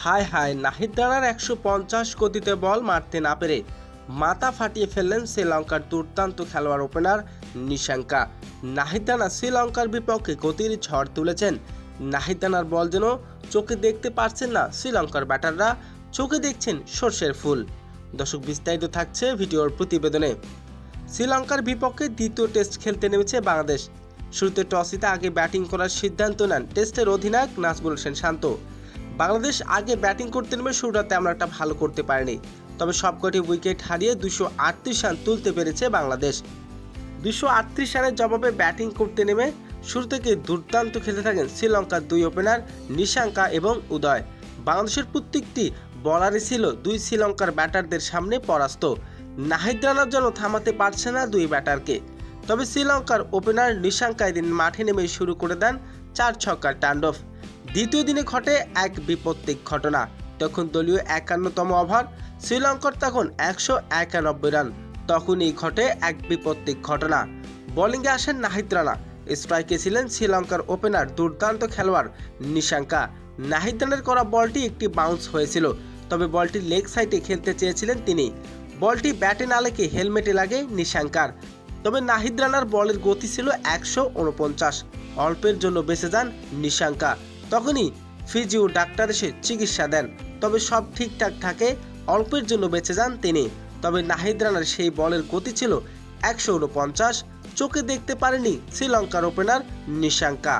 হায় হায়, নাহিদ রানার ১৫০ গতিতে বল মারতে না পেরে মাথা ফাটিয়ে ফেললেন শ্রীলঙ্কার দুর্দান্ত খেলোয়াড় ওপেনার নিশাঙ্কা। নাহিদ রানা শ্রীলঙ্কার বিপক্ষে গতির ঝড় তুলেছেন। নাহিদ রানার বল যেন চোখে দেখতে পারছেন না শ্রীলঙ্কার ব্যাটাররা, চোখে দেখছেন সর্ষের ফুল। দর্শক, বিস্তারিত থাকছে ভিডিওর প্রতিবেদনে। শ্রীলঙ্কার বিপক্ষে দ্বিতীয় টেস্ট খেলতে নেমেছে বাংলাদেশ। শুরুতে টস জিতে আগে ব্যাটিং করার সিদ্ধান্ত নেন টেস্টের অধিনায়ক নাজমুল হোসেন শান্ত। বাংলাদেশ আগে ব্যাটিং করতে নেমে শুরুটা তেমন একটা ভালো করতে পারেনি, তবে সবকটি উইকেট হারিয়ে 238 রান তুলতে পেরেছে বাংলাদেশ। 238 রানের জবাবে ব্যাটিং করতে নেমে শুরু থেকে দুর্দান্ত খেলতে থাকেন শ্রীলঙ্কার দুই ওপেনার নিশাঙ্কা এবং উদয়। বাংলাদেশের প্রত্যেকটি বলারই ছিল দুই শ্রীলঙ্কার ব্যাটারদের সামনে পরাস্ত। নাহিদ রানার জন্য থামাতে পারছে না দুই ব্যাটারকে। তবে শ্রীলঙ্কার ওপেনার নিশাঙ্কা এদিন মাঠে নেমে শুরু করে দেন 4 ছক্কার তাণ্ডব। দ্বিতীয় দিনে ঘটে এক বিপত্তিক ঘটনা। তখন দলীয় 51তম ওভার, শ্রীলঙ্কার তখন 191 রান। তখনই ঘটে এক বিপত্তিক ঘটনা। বোলিংয়ে আসেন নাহিদ রানা, স্ট্রাইকে ছিলেন শ্রীলঙ্কার ওপেনার দুর্দান্ত খেলোয়াড় নিশাঙ্কা। নাহিদ রানার করা বলটি একটি বাউন্স হয়েছিল, তবে বলটি লেগ সাইডে খেলতে চেয়েছিলেন তিনি। বলটি ব্যাটে না লেগে হেলমেটে লাগে নিশাঙ্কার। তবে নাহিদ রানার বলের গতি ছিল 149। অল্পের জন্য বেঁচে যান নিশাঙ্কা। তখনই ফিজিও ডাক্তার এসে চিকিৎসা দেন, তবে সব ঠিকঠাক থাকে, অল্পের জন্য বেঁচে যান তিনি। তবে নাহিদ রানার সেই বলের গতি ছিল 149, চোখে দেখতে পারেনি শ্রীলঙ্কার ওপেনার নিশাঙ্কা।